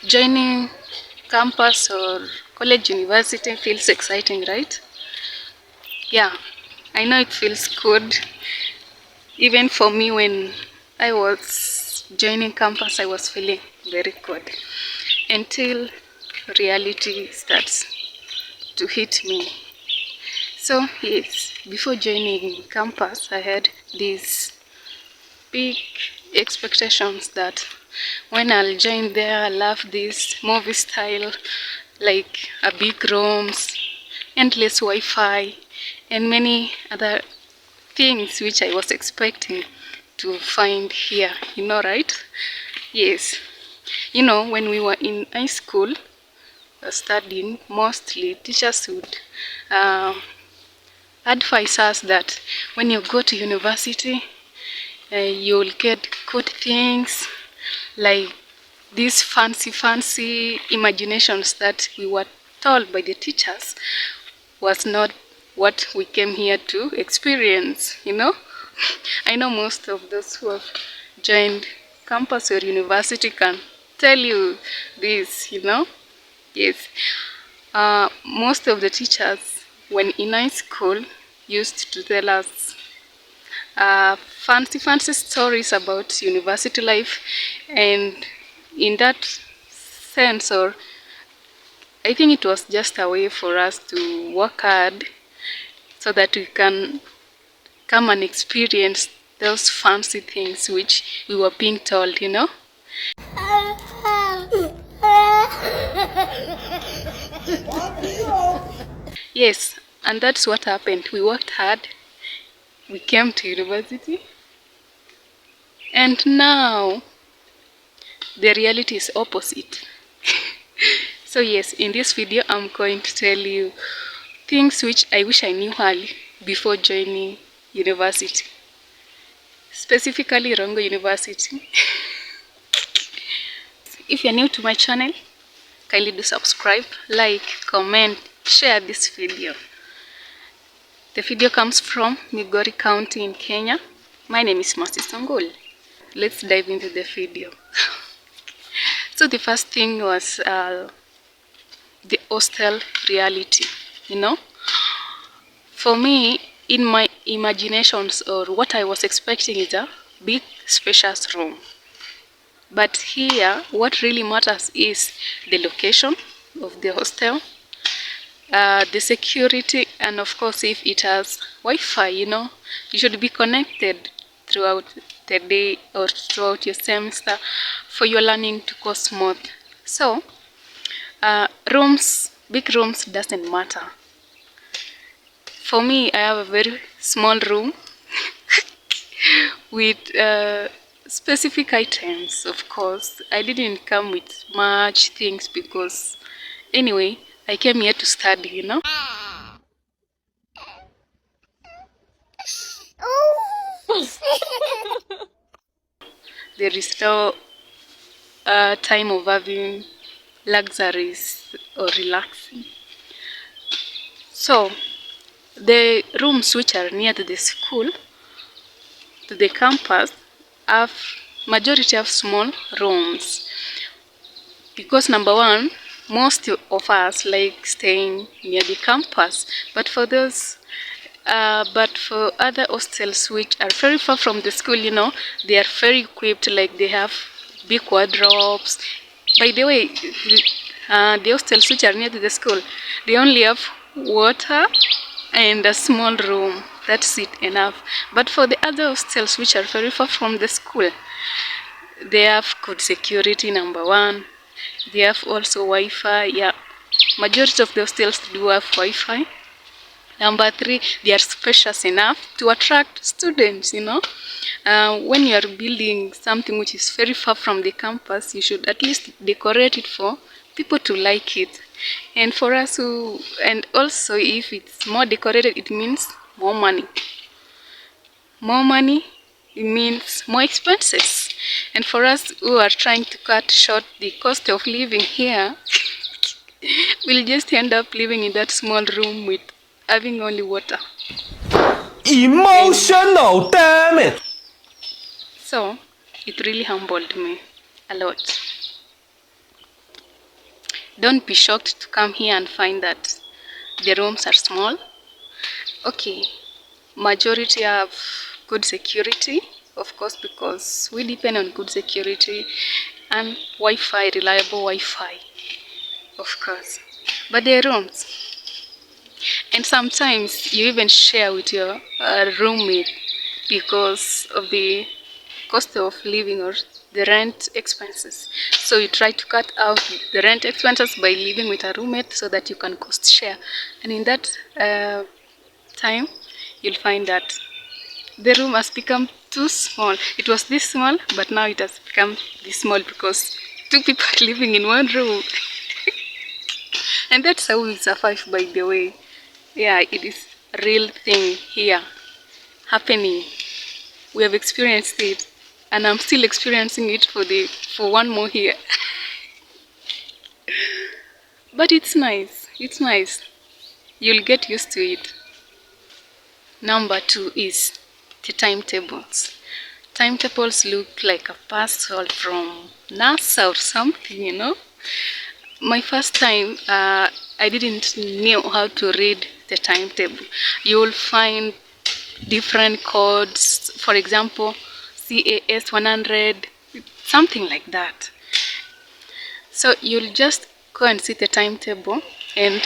Joining campus or college university feels exciting, right? Yeah, I know it feels good. Even for me, when I was joining campus, I was feeling very good until reality starts to hit me. So, yes, before joining campus, I had these big expectations that when I'll join there, I'll have this movie style, like a big rooms, endless Wi-Fi, and many other things which I was expecting to find here, right? Yes. When we were in high school studying, mostly teachers would uh, advise us that when you go to university, you'll get good things like these fancy imaginations that we were told by the teachers was not what we came here to experience. I know most of those who have joined campus or university can tell you this. Yes. Most of the teachers, when in high school, used to tell us fancy stories about university life, and in that sense, or I think it was just a way for us to work hard so that we can come and experience those fancy things which we were being told. Yes, and that's what happened. We worked hard, we came to university, and now the reality is opposite. So yes, in this video I'm going to tell you things which I wish I knew early before joining university, specifically Rongo University. If you're new to my channel, kindly do subscribe, like, comment, share this video. The video comes from Migori County in Kenya. My name is Masi Songol. Let's dive into the video. So the first thing was the hostel reality. For me, in my imaginations, or what I was expecting, is a big spacious room. But here, what really matters is the location of the hostel, the security, and of course, if it has Wi-Fi, you should be connected throughout the day or throughout your semester for your learning to go smooth. So, big rooms doesn't matter. For me, I have a very small room with specific items, of course. I didn't come with much things because, anyway, I came here to study. There is no time of having luxuries or relaxing. So, the rooms which are near to the school, to the campus, have majority of small rooms. Because number one, most of us like staying near the campus, but for other hostels which are very far from the school, they are very equipped, like they have big wardrobes. By the way, the hostels which are near to the school, they only have water and a small room. That's it, enough. But for the other hostels which are very far from the school, they have good security, number one. They have also Wi-Fi. Yeah, majority of the hostels do have Wi-Fi. Number three, they are spacious enough to attract students. When you are building something which is very far from the campus, you should at least decorate it for people to like it. And for us and also if it's more decorated, it means more money. More money, it means more expenses. And for us who are trying to cut short the cost of living here, we'll just end up living in that small room with having only water. Emotional, damn it! So, it really humbled me a lot. Don't be shocked to come here and find that the rooms are small. Okay, majority have good security, of course, because we depend on good security and Wi-Fi, reliable Wi-Fi, of course. But the rooms, and sometimes you even share with your roommate because of the cost of living or the rent expenses. So you try to cut out the rent expenses by living with a roommate so that you can cost share. And in that time, you'll find that the room has become too small. It was this small, but now it has become this small because two people are living in one room. And that's how we survive, by the way. Yeah, it is a real thing here happening. We have experienced it, and I'm still experiencing it for one more year. But it's nice. It's nice. You'll get used to it. Number two is the timetables. Timetables look like a parcel from NASA or something. My first time, I didn't know how to read the timetable. You'll find different codes, for example, CAS 100, something like that. So you'll just go and see the timetable, and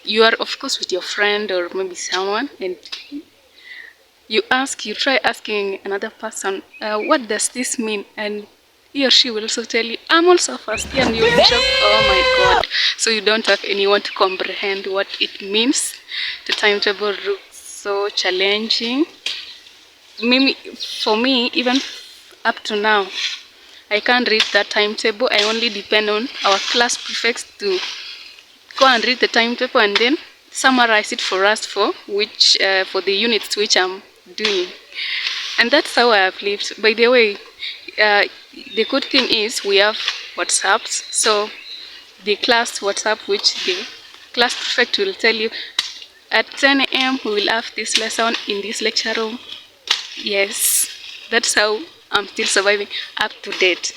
you are of course with your friend or maybe someone, and you try asking another person, what does this mean? And he or she will also tell you, I'm also first year, and you'll be shocked, oh my god. So you don't have anyone to comprehend what it means. The timetable looks so challenging. For me, even up to now, I can't read that timetable. I only depend on our class prefects to go and read the timetable and then summarize it for us for the units which I'm doing. And that's how I have lived. By the way, the good thing is we have WhatsApps. So the class WhatsApp, which the class prefect will tell you, at 10 a.m. we will have this lesson in this lecture room. Yes, that's how I'm still surviving up to date.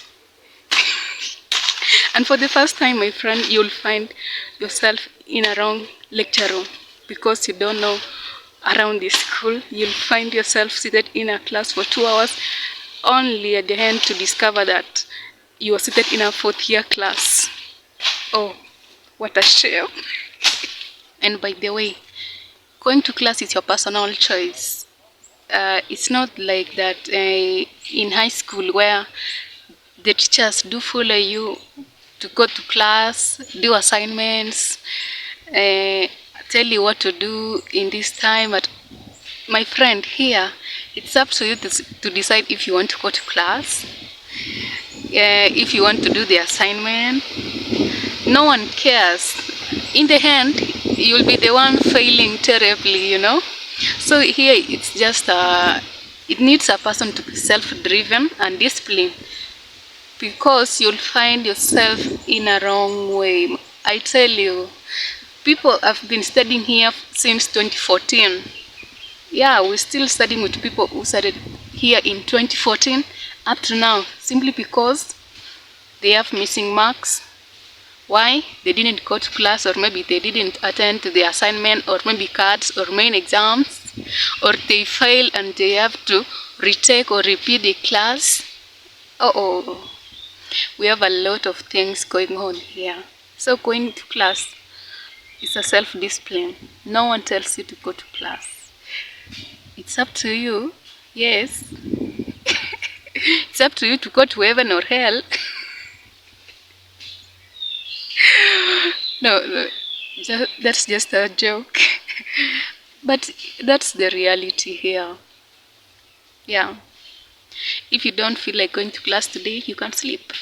And for the first time, my friend, you'll find yourself in a wrong lecture room because you don't know around the school. You'll find yourself seated in a class for 2 hours, only at the end to discover that you are seated in a fourth year class. Oh, what a shame. And by the way, going to class is your personal choice. It's not like that in high school where the teachers do follow you to go to class, do assignments, tell you what to do in this time. But my friend, here, it's up to you to decide if you want to go to class, if you want to do the assignment. No one cares. In the end, you'll be the one failing terribly. So here, it's just it needs a person to be self-driven and disciplined, because you'll find yourself in a wrong way. I tell you, people have been studying here since 2014. Yeah, we're still studying with people who started here in 2014 up to now, simply because they have missing marks. Why? They didn't go to class, or maybe they didn't attend to the assignment, or maybe cards or main exams, or they fail and they have to retake or repeat the class. Oh, we have a lot of things going on here. So going to class is a self-discipline. No one tells you to go to class. It's up to you. Yes. It's up to you to go to heaven or hell. No, that's just a joke. But that's the reality here. Yeah. If you don't feel like going to class today, you can sleep.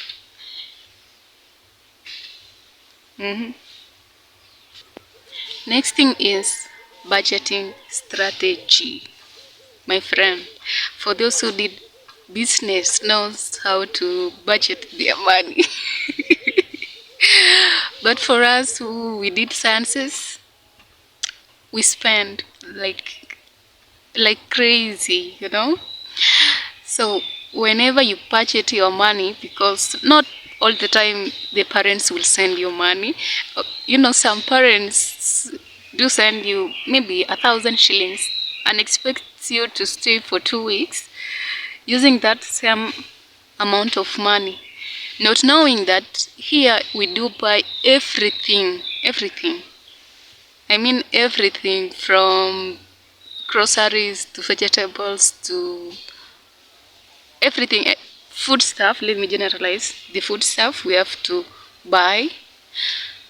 Next thing is budgeting strategy. My friend, for those who did business, knows how to budget their money. But for us who we did sciences, we spend like crazy. So whenever you budget your money, because not all the time the parents will send you money. You know, some parents do send you maybe 1,000 shillings and expect you to stay for 2 weeks using that same amount of money, not knowing that here we do buy everything. I mean everything, from groceries to vegetables to everything. Food stuff, let me generalize, the food stuff we have to buy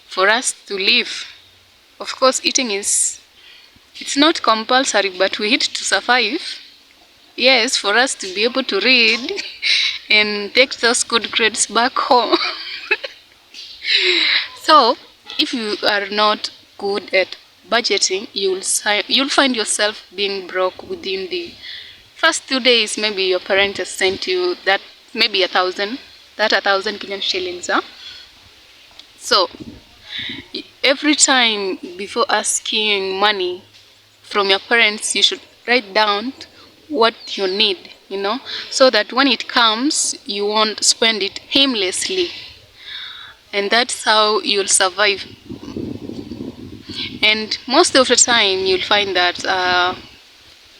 for us to live. Of course, eating it's not compulsory, but we eat to survive. Yes, for us to be able to read and take those good grades back home. So if you are not good at budgeting, you'll find yourself being broke within the first 2 days. Maybe your parent has sent you that, maybe 1,000 Kenyan shillings. So every time before asking money from your parents, you should write down what you need, so that when it comes, you won't spend it aimlessly. And that's how you'll survive. And most of the time, you'll find that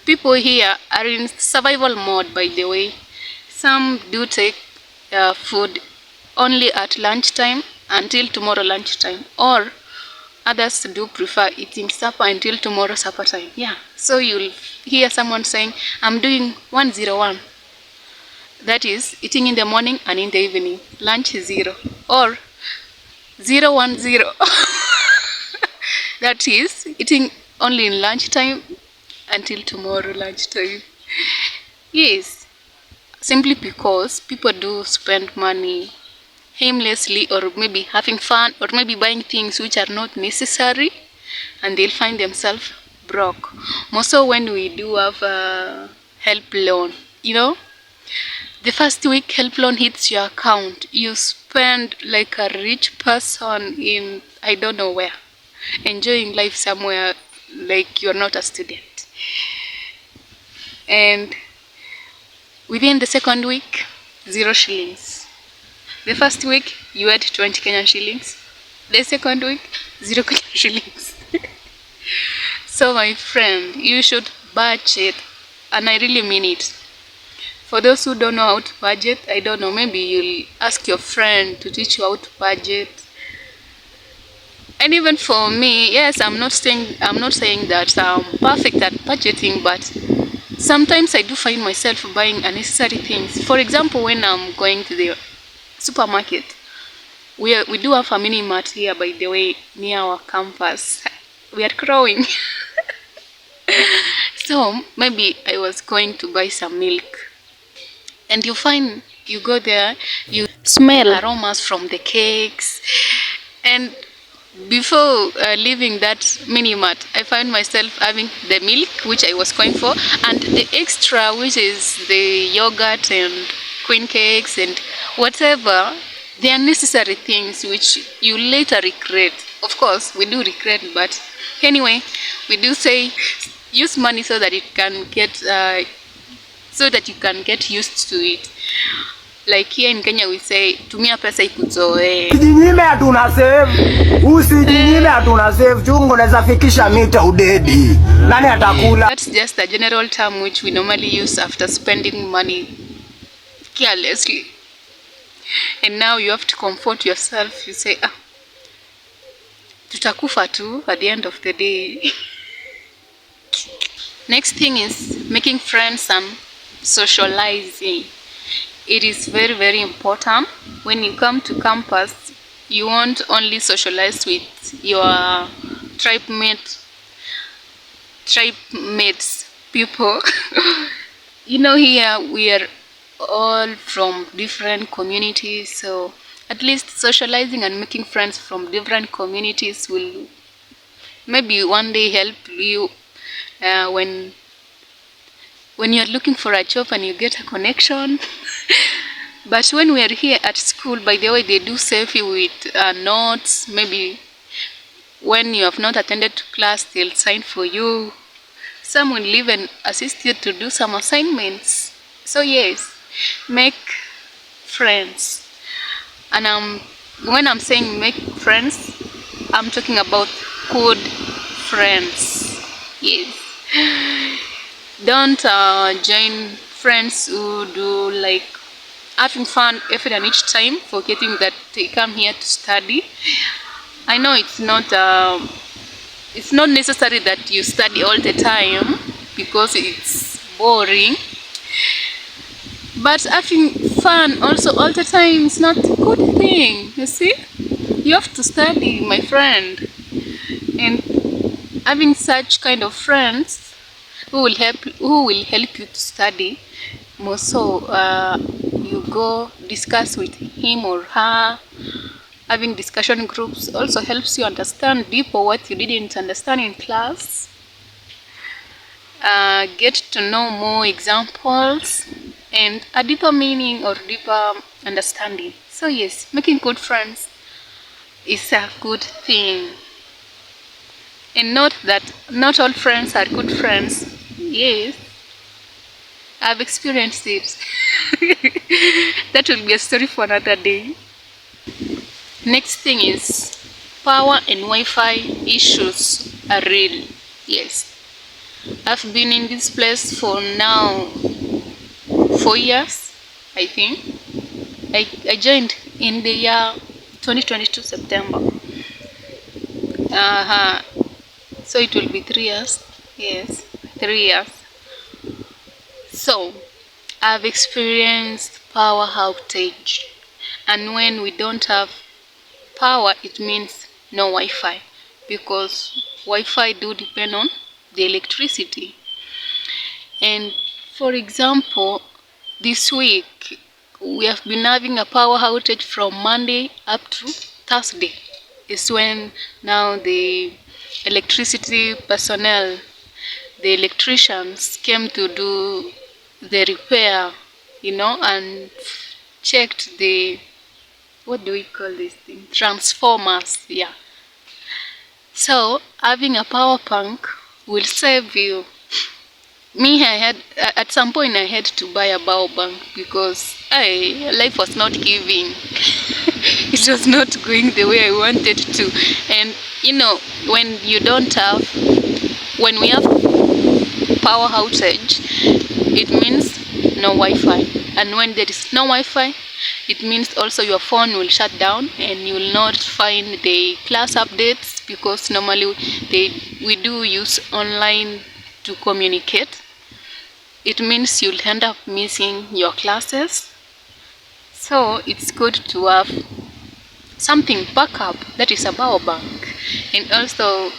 people here are in survival mode, by the way. Some do take food only at lunchtime until tomorrow lunchtime, or others do prefer eating supper until tomorrow supper time. Yeah, so you'll hear someone saying, I'm doing 101. That is eating in the morning and in the evening. Lunch 0, or 010. That is eating only in lunchtime until tomorrow lunchtime. Yes, simply because people do spend money aimlessly, or maybe having fun, or maybe buying things which are not necessary, and they'll find themselves broke. More so when we do have a help loan, the first week help loan hits your account, you spend like a rich person in I don't know where, enjoying life somewhere like you're not a student. And within the second week, 0 shillings. The first week, you had 20 Kenyan shillings. The second week, 0 Kenyan shillings. So my friend, you should budget, and I really mean it. For those who don't know how to budget, I don't know, maybe you'll ask your friend to teach you how to budget. And even for me, yes, I'm not saying that I'm perfect at budgeting, but sometimes I do find myself buying unnecessary things. For example, when I'm going to the supermarket, we do have a mini mart here, by the way, near our campus. We are growing. So maybe I was going to buy some milk, and you go there, you smell aromas from the cakes, and before leaving that mini mart, I found myself having the milk which I was going for, and the extra, which is the yogurt and queen cakes and whatever, the unnecessary things which you later regret. Of course, we do regret, but anyway, we do say use money so that it can get so that you can get used to it. Like here in Kenya, we say tumia pesa ikuzoe. Usijinyime hatuna save chungu naweza fikisha mita udedi. Nani atakula? That's just a general term which we normally use after spending money carelessly. And now you have to comfort yourself. You say, tutakufa tu at the end of the day. Next thing is making friends and socializing. It is very, very important. When you come to campus, you won't only socialize with your tribe mates people. Here we are all from different communities, so at least socializing and making friends from different communities will maybe one day help you when you're looking for a job and you get a connection. But when we are here at school, by the way, they do save you with notes. Maybe when you have not attended to class, they'll sign for you. Some will even assist you to do some assignments. So yes, make friends. And when I'm saying make friends, I'm talking about good friends. Yes. Don't join friends who do like having fun every and each time, forgetting that they come here to study. I know it's not necessary that you study all the time because it's boring, but having fun also all the time is not a good thing. You see, you have to study, my friend, and having such kind of friends who will help you to study more. So you go discuss with him or her. Having discussion groups also helps you understand deeper what you didn't understand in class. Get to know more examples and a deeper meaning or deeper understanding. So yes, making good friends is a good thing. And note that not all friends are good friends. Yes, I've experienced it. That will be a story for another day. Next thing is power and Wi-Fi issues are real. Yes, I've been in this place for now 4 years, I think. I joined in the year 2022 September. Uh-huh. So it will be 3 years. Yes, 3 years. So I've experienced power outage, and when we don't have power, it means no Wi-Fi, because Wi-Fi do depend on the electricity. And for example, this week we have been having a power outage from Monday up to Thursday. Is when now the electricity personnel, the electricians came to do the repair, and checked the, what do we call this thing, transformers. Yeah, so having a power bank will save you. Me, I had at some point I had to buy a power bank because life was not giving. It was not going the way I wanted to. And when you don't have, when we have power outage, it means no Wi-Fi. And when there is no Wi-Fi, it means also your phone will shut down and you will not find the class updates, because normally we do use online to communicate. It means you'll end up missing your classes. So it's good to have something backup, that is a power bank, and also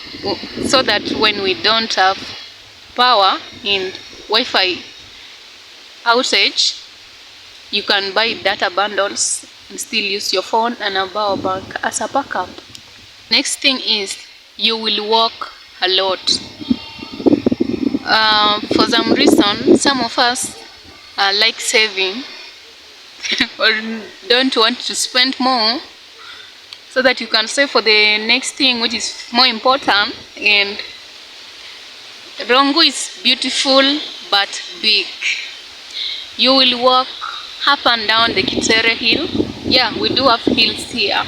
so that when we don't have power in Wi-Fi outage, you can buy data bundles and still use your phone and a power bank as a backup. Next thing is you will walk a lot. For some reason, some of us like saving or don't want to spend more, so that you can save for the next thing, which is more important. And Rongo is beautiful but big. You will walk up and down the Kitere hill. Yeah, we do have hills here.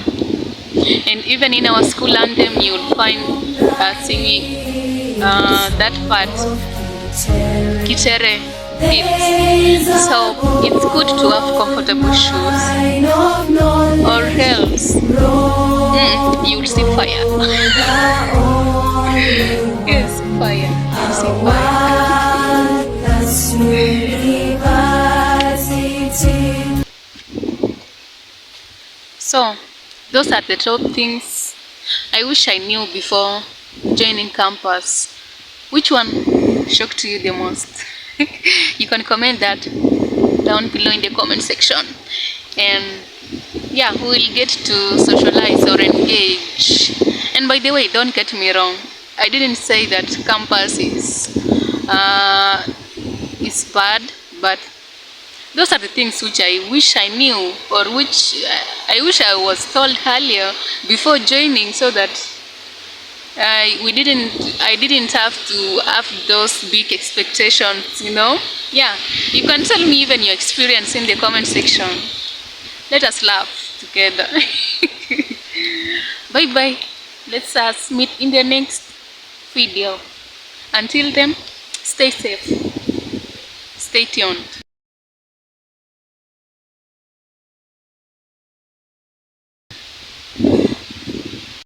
And even in our school anthem, you will find singing that part, Kitere Hills. So it's good to have comfortable shoes, or else you will see fire. Yes, fire. You see fire. So those are the top things I wish I knew before joining campus. Which one shocked you the most? You can comment that down below in the comment section, and yeah, we will get to socialize or engage. And by the way, don't get me wrong, I didn't say that campus is bad, but those are the things which I wish I knew, or which I wish I was told earlier before joining, so that I didn't have to have those big expectations, Yeah, you can tell me even your experience in the comment section. Let us laugh together. Bye bye. Let's us meet in the next video. Until then, stay safe. Stay tuned.